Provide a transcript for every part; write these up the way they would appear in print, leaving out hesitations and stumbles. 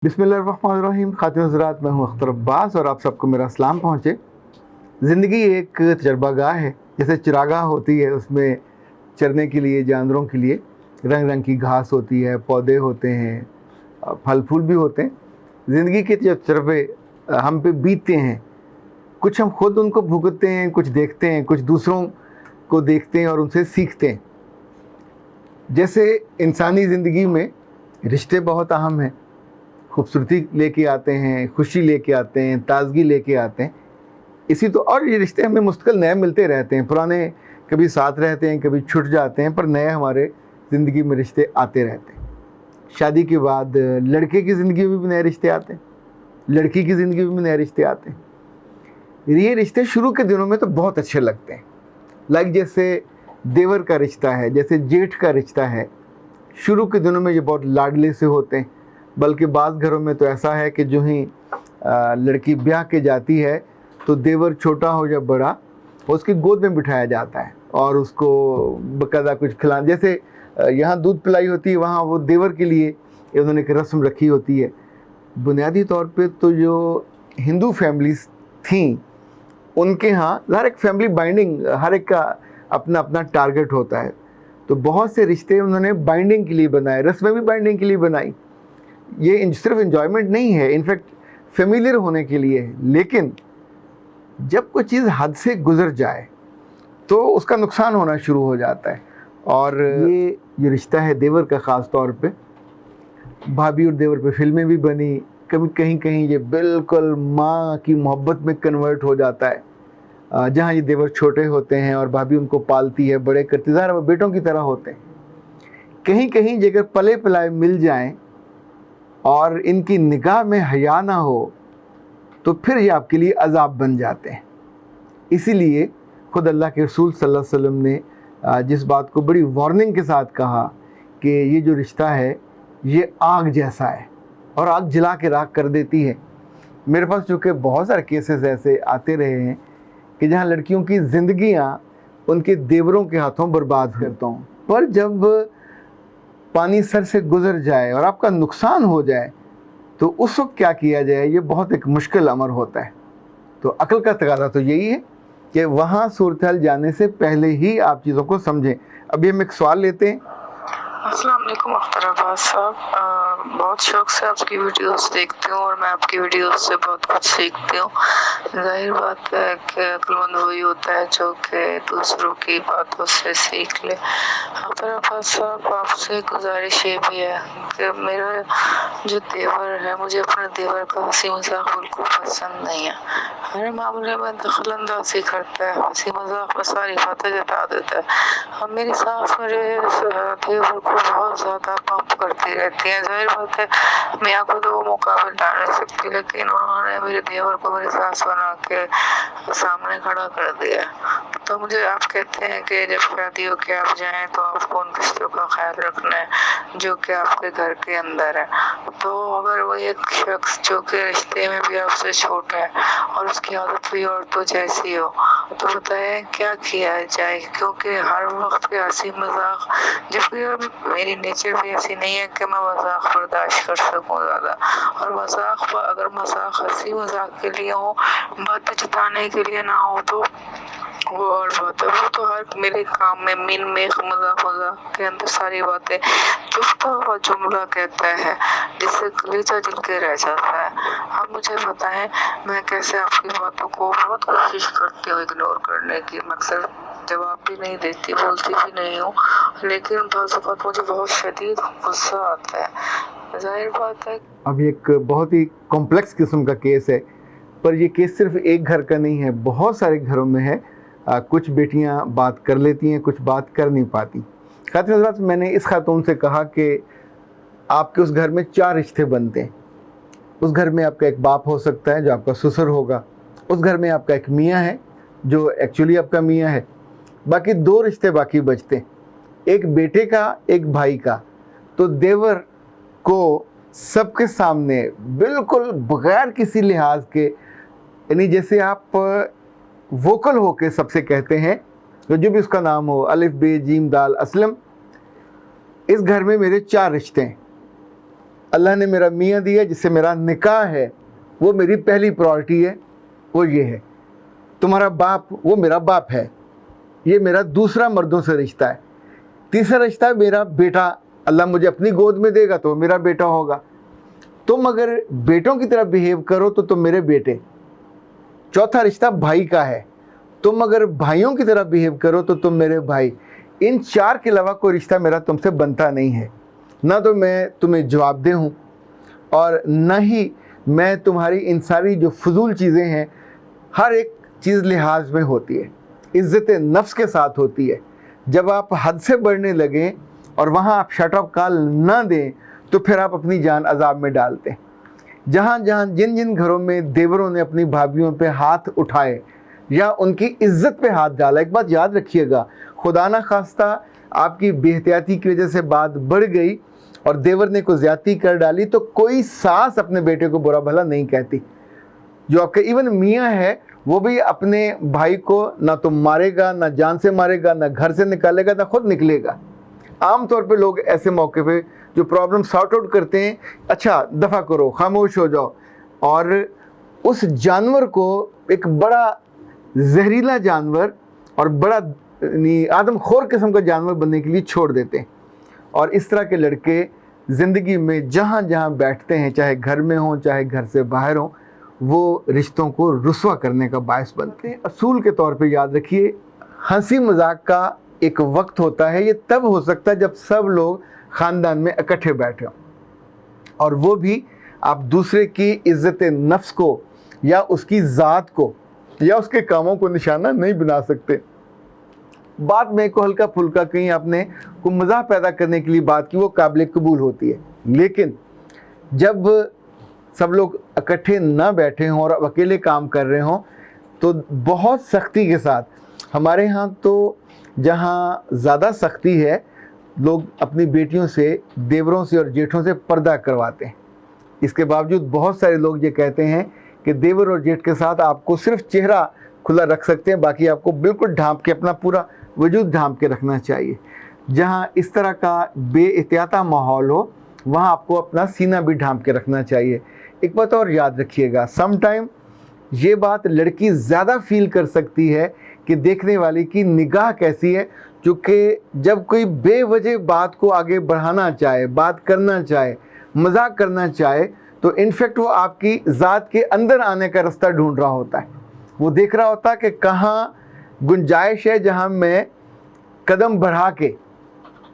बिस्मिल्लाहिर्रहमानिर्रहीम। खातिन हज़रात, मैं हूँ अख्तर अब्बास और आप सबको मेरा सलाम पहुँचे। ज़िंदगी एक तजर्बागाह है। जैसे चिरागाह होती है, उसमें चरने के लिए जानवरों के लिए रंग रंग की घास होती है, पौधे होते हैं, फल फूल भी होते हैं। ज़िंदगी के जो तजर्बे हम पे बीतते हैं, कुछ हम खुद उनको भुगतते हैं, कुछ देखते हैं, कुछ दूसरों को देखते हैं और उनसे सीखते हैं। जैसे इंसानी ज़िंदगी में रिश्ते बहुत अहम हैं, खूबसूरती लेके आते हैं, खुशी लेके आते हैं, ताजगी लेके आते हैं। इसी तो और ये रिश्ते हमें मुस्तकिल नए मिलते रहते हैं। पुराने कभी साथ रहते हैं, कभी छूट जाते हैं, पर नए हमारे ज़िंदगी में रिश्ते आते रहते हैं। शादी के बाद लड़के की ज़िंदगी में भी नए रिश्ते आते हैं, लड़की की ज़िंदगी में भी नए रिश्ते आते हैं। ये रिश्ते शुरू के दिनों में तो बहुत अच्छे लगते हैं, लाइक जैसे देवर का रिश्ता है, जैसे जेठ का रिश्ता है। शुरू के दिनों में ये बहुत लाडले से होते हैं, बल्कि बाज़ घरों में तो ऐसा है कि जो ही लड़की ब्याह के जाती है तो देवर छोटा हो या बड़ा, उसकी गोद में बिठाया जाता है और उसको बकायदा कुछ खिला, जैसे यहाँ दूध पिलाई होती है, वहाँ वो देवर के लिए उन्होंने एक रस्म रखी होती है। बुनियादी तौर पे तो जो हिंदू फैमिलीज थीं, उनके यहाँ हर एक फैमिली बाइंडिंग, हर एक का अपना अपना टारगेट होता है। तो बहुत से रिश्ते उन्होंने बाइंडिंग के लिए बनाए, रस्में भी बाइंडिंग के लिए बनाई। ये सिर्फ एंजॉयमेंट नहीं है, इनफैक्ट फेमिलियर होने के लिए है। लेकिन जब कोई चीज़ हद से गुजर जाए तो उसका नुकसान होना शुरू हो जाता है। और ये रिश्ता है देवर का, ख़ास तौर पे भाभी और देवर पे फिल्में भी बनी। कभी कहीं कहीं ये बिल्कुल माँ की मोहब्बत में कन्वर्ट हो जाता है, जहाँ ये देवर छोटे होते हैं और भाभी उनको पालती है, बड़े करती है, वो बेटों की तरह होते हैं। कहीं कहीं अगर पले पलाए मिल जाएं और इनकी निगाह में हया ना हो तो फिर ये आपके लिए अज़ाब बन जाते हैं। इसीलिए खुद अल्लाह के रसूल सल्लल्लाहु अलैहि वसल्लम ने जिस बात को बड़ी वार्निंग के साथ कहा कि ये जो रिश्ता है ये आग जैसा है और आग जला के राख कर देती है। मेरे पास चूँकि बहुत सारे केसेस ऐसे आते रहे हैं कि जहाँ लड़कियों की ज़िंदगियाँ उनके देवरों के हाथों बर्बाद करता हूँ। पर जब पानी सर से गुज़र जाए और आपका नुकसान हो जाए तो उस वक्त क्या किया जाए, ये बहुत एक मुश्किल अमर होता है। तो अक्ल का तकाज़ा तो यही है कि वहाँ सूरत हाल जाने से पहले ही आप चीज़ों को समझें। अभी हम एक सवाल लेते हैं। अस्सलाम वालेकुम अख्तर अब्बास साहब, बहुत शौक से आपकी वीडियोस देखती हूँ और मैं आपकी वीडियोस से बहुत कुछ सीखती हूँ। जाहिर बात है कि अक्लमंद वही होता है जो कि दूसरों की बातों से सीख ले। अख्तर अब्बास साहब, आपसे गुजारिश ये भी है कि मेरा जो देवर है, मुझे अपने देवर का हंसी मजाक बिल्कुल पसंद नहीं है। हर मामले में दखल अंदाजी करता है, हंसी मजाक में सारी बातें जता देता है। और मेरी सास मेरे देवर को बहुत ज़्यादा पंप करती रहती है। जाहिर बात है मियाँ को तो वो मुकाबले डाल नहीं सकती, लेकिन उन्होंने मेरे देवर को मेरी सास बना के सामने खड़ा कर दिया। तो मुझे आप कहते हैं कि जब शादी हो के आप जाएं तो आपको उन रिश्तों का ख्याल रखना है जो कि आपके घर के अंदर है। तो अगर वो एक शख्स जो कि रिश्ते में भी आपसे छोटा है और उसकी आदत भी औरतों जैसी हो, तो बताएं क्या किया जाए, क्योंकि हर वक्त हंसी मजाक, जबकि मेरी नेचर भी ऐसी नहीं है कि मैं मजाक बर्दाश्त कर सकूं ज़्यादा। और मजाक अगर मजाक हंसी मजाक के लिए हो, बात जताने के लिए ना हो तो वो और बात है। वो तो हर मेरे काम में मीन में मजाक मजाक के अंदर सारी बातें चुपता हुआ जुमला कहता है जिससे कलेजा जल के रह जाता है। आप मुझे बताएं मैं कैसे आपकी बातों को बहुत कोशिश करती हूँ इग्नोर करने की, मकसद जवाब भी नहीं देती, बोलती भी नहीं हूँ, लेकिन बाज़ वक़्त मुझे बहुत शदीद गुस्सा आता है। जाहिर बात है अब एक बहुत ही कॉम्प्लेक्स किस्म का केस है, पर ये केस सिर्फ एक घर का नहीं है, बहुत सारे घरों में है। कुछ बेटियां बात कर लेती हैं, कुछ बात कर नहीं पाती। खातिन हज़रात, मैंने इस खातून से कहा कि आपके उस घर में 4 रिश्ते बनते हैं। उस घर में आपका एक बाप हो सकता है जो आपका ससुर होगा, उस घर में आपका एक मियाँ है जो एक्चुअली आपका मियाँ है, बाकी 2 रिश्ते बाकी बचते हैं, एक बेटे का, एक भाई का। तो देवर को सबके सामने बिल्कुल बगैर किसी लिहाज के, यानी जैसे आप वोकल होके सबसे कहते हैं, तो जो भी उसका नाम हो, अलिफ बे जीम दाल असलम, इस घर में मेरे 4 रिश्ते हैं। अल्लाह ने मेरा मियाँ दिया जिससे मेरा निकाह है, वो मेरी पहली प्रायोरिटी है, वो ये है। तुम्हारा बाप वो मेरा बाप है, ये मेरा दूसरा मर्दों से रिश्ता है। तीसरा रिश्ता मेरा बेटा, अल्लाह मुझे अपनी गोद में देगा तो मेरा बेटा होगा। तुम अगर बेटों की तरह बिहेव करो तो तुम मेरे बेटे। चौथा रिश्ता भाई का है, तुम अगर भाइयों की तरह बिहेव करो तो तुम मेरे भाई। इन चार के अलावा कोई रिश्ता मेरा तुमसे बनता नहीं है। ना तो मैं तुम्हें जवाबदेह हूँ और न ही मैं तुम्हारी इन सारी जो फजूल चीज़ें हैं, हर एक चीज़ लिहाज में होती है, इज़्ज़त नफ्स के साथ होती है। जब आप हद से बढ़ने लगें और वहाँ आप शट ऑफ कॉल ना दें तो फिर आप अपनी जान अजाब में डालते हैं। जहाँ जहाँ जिन जिन घरों में देवरों ने अपनी भाभीयों पे हाथ उठाए या उनकी इज्जत पे हाथ डाला, एक बात याद रखिएगा, खुदा ना खास्ता आपकी बेहतियाती की वजह से बात बढ़ गई और देवर ने कोई ज्यादती कर डाली तो कोई सास अपने बेटे को बुरा भला नहीं कहती। जो आपके इवन मियाँ है वो भी अपने भाई को ना तो मारेगा, ना जान से मारेगा, ना घर से निकालेगा, ना खुद निकलेगा। आम तौर पे लोग ऐसे मौके पे जो प्रॉब्लम सॉर्ट आउट करते हैं, अच्छा दफ़ा करो, खामोश हो जाओ, और उस जानवर को एक बड़ा जहरीला जानवर और बड़ा आदमखोर किस्म का जानवर बनने के लिए छोड़ देते हैं। और इस तरह के लड़के ज़िंदगी में जहाँ जहाँ बैठते हैं, चाहे घर में हों चाहे घर से बाहर हों, वो रिश्तों को रुस्वा करने का बायस बनते हैं। असूल के तौर पे याद रखिए, हंसी मजाक का एक वक्त होता है, ये तब हो सकता है जब सब लोग ख़ानदान में इकट्ठे बैठे हों, और वो भी आप दूसरे की इज़्ज़त नफ्स को या उसकी ज़ात को या उसके कामों को निशाना नहीं बना सकते। बात में को हल्का फुल्का कहीं आपने को मज़ाक पैदा करने के लिए बात की, वो काबिल कबूल होती है। लेकिन जब सब लोग इकट्ठे ना बैठे हों और अकेले काम कर रहे हों तो बहुत सख्ती के साथ, हमारे यहाँ तो जहाँ ज़्यादा सख्ती है, लोग अपनी बेटियों से, देवरों से और जेठों से पर्दा करवाते हैं। इसके बावजूद बहुत सारे लोग ये कहते हैं कि देवर और जेठ के साथ आपको सिर्फ चेहरा खुला रख सकते हैं, बाकी आपको बिल्कुल ढांप के, अपना पूरा वजूद ढांप के रखना चाहिए। जहाँ इस तरह का बेएहतियाता माहौल हो वहाँ आपको अपना सीना भी ढांप के रखना चाहिए। एक बात और याद रखिएगा, सम टाइम ये बात लड़की ज़्यादा फील कर सकती है कि देखने वाले की निगाह कैसी है, क्योंकि जब कोई बेवजह बात को आगे बढ़ाना चाहे, बात करना चाहे, मजाक करना चाहे, तो इनफैक्ट वो आपकी ज़ात के अंदर आने का रास्ता ढूंढ रहा होता है। वो देख रहा होता है कि कहाँ गुंजाइश है जहाँ मैं कदम बढ़ा के,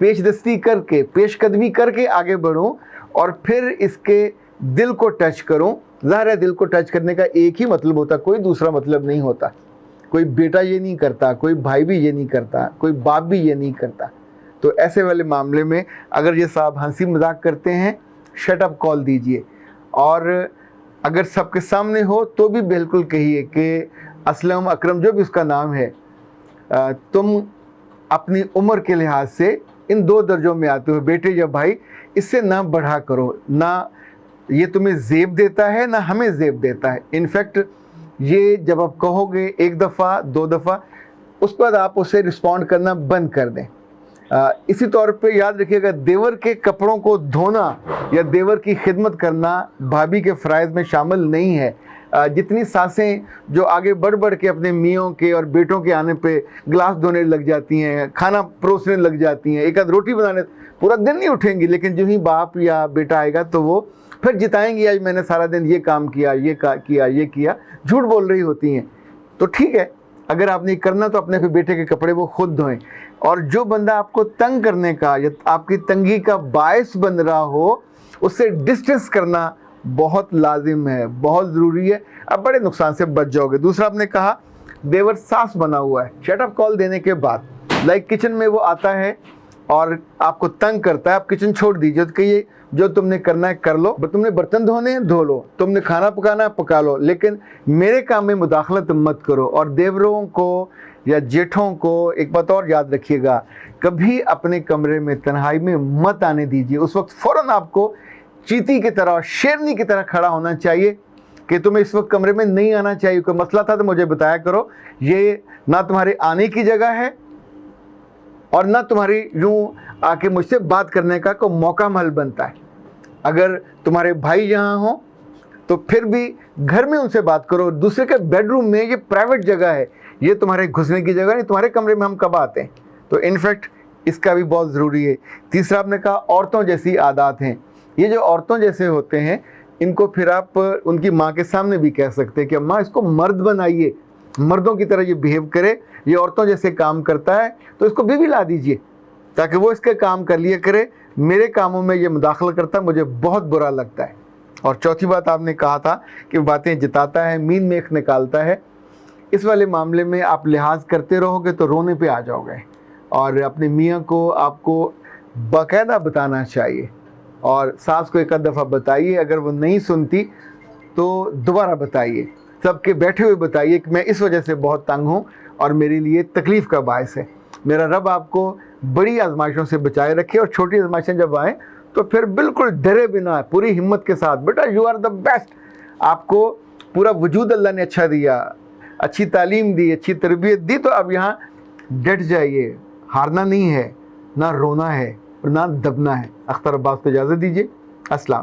पेशदस्ती करके, पेशकदमी करके आगे बढ़ूं और फिर इसके दिल को टच करूं। ज़ाहिर है दिल को टच करने का एक ही मतलब होता, कोई दूसरा मतलब नहीं होता। कोई बेटा ये नहीं करता, कोई भाई भी ये नहीं करता, कोई बाप भी ये नहीं करता। तो ऐसे वाले मामले में अगर ये साहब हंसी मजाक करते हैं, शट अप कॉल दीजिए। और अगर सबके सामने हो तो भी बिल्कुल कहिए कि असलम, अकरम, जो भी उसका नाम है, तुम अपनी उम्र के लिहाज से इन दो दर्जों में आते हो, बेटे या भाई, इससे ना बढ़ा करो। ना ये तुम्हें ज़ेब देता है ना हमें ज़ेब देता है। इनफैक्ट ये जब आप कहोगे एक दफ़ा दो दफ़ा, उसके बाद आप उसे रिस्पॉन्ड करना बंद कर दें। इसी तौर पे याद रखिएगा, देवर के कपड़ों को धोना या देवर की खिदमत करना भाभी के फ़राइज़ में शामिल नहीं है। जितनी सासें जो आगे बढ़ बढ़ के अपने मियों के और बेटों के आने पे गिलास धोने लग जाती हैं, खाना परोसने लग जाती हैं, एक आध रोटी बनाने, पूरा दिन नहीं उठेंगी, लेकिन जो ही बाप या बेटा आएगा तो वो फिर जिताएंगी, आज मैंने सारा दिन ये काम किया, ये किया, झूठ बोल रही होती हैं। तो ठीक है, अगर आप नहीं करना तो अपने बेटे के कपड़े वो खुद धोएं। और जो बंदा आपको तंग करने का या आपकी तंगी का बायस बन रहा हो, उससे डिस्टेंस करना बहुत लाजिम है, बहुत ज़रूरी है। अब बड़े नुकसान से बच जाओगे। दूसरा, आपने कहा देवर सास बना हुआ है। शट अप कॉल देने के बाद लाइक किचन में वो आता है और आपको तंग करता है, आप किचन छोड़ दीजिए, तो कहिए जो तुमने करना है कर लो, तुमने बर्तन धोने हैं धो लो, तुमने खाना पकाना है पका लो, लेकिन मेरे काम में मुदाखलत मत करो। और देवरों को या जेठों को एक बात और याद रखिएगा, कभी अपने कमरे में तन्हाई में मत आने दीजिए। उस वक्त फ़ौरन आपको चीती की तरह, शेरनी की तरह खड़ा होना चाहिए कि तुम्हें इस वक्त कमरे में नहीं आना चाहिए, कोई मसला था तो मुझे बताया करो, ये ना तुम्हारे आने की जगह है और ना तुम्हारी यूँ आके मुझसे बात करने का कोई मौका महल बनता है। अगर तुम्हारे भाई यहाँ हो तो फिर भी घर में उनसे बात करो, दूसरे के बेडरूम में, ये प्राइवेट जगह है, ये तुम्हारे घुसने की जगह नहीं, तुम्हारे कमरे में हम कब आते हैं। तो इनफैक्ट इसका भी बहुत ज़रूरी है। तीसरा आपने कहा औरतों जैसी आदत हैं। ये जो औरतों जैसे होते हैं इनको फिर आप उनकी माँ के सामने भी कह सकते हैं कि अम्मा इसको मर्द बनाइए, मर्दों की तरह ये बिहेव करे, ये औरतों जैसे काम करता है तो इसको बीवी ला दीजिए ताकि वो इसके काम कर लिया करे, मेरे कामों में ये मुदाखला करता है, मुझे बहुत बुरा लगता है। और चौथी बात आपने कहा था कि बातें जिताता है, मीन मेख निकालता है। इस वाले मामले में आप लिहाज करते रहोगे तो रोने पे आ जाओगे, और अपने मियाँ को आपको बाकायदा बताना चाहिए, और सास को एक आध दफ़ा बताइए, अगर वो नहीं सुनती तो दोबारा बताइए, सबके बैठे हुए बताइए कि मैं इस वजह से बहुत तंग हूँ और मेरे लिए तकलीफ़ का बायस है। मेरा रब आपको बड़ी आजमाइशों से बचाए रखे, और छोटी आजमाइशें जब आएँ तो फिर बिल्कुल डरे बिना पूरी हिम्मत के साथ, बेटा यू आर द बेस्ट, आपको पूरा वजूद अल्लाह ने अच्छा दिया, अच्छी तालीम दी, अच्छी तरबियत दी, तो अब यहाँ डट जाइए, हारना नहीं है, ना रोना है और ना दबना है। अख्तर अब्बास को इजाज़त दीजिए। अस्सलाम।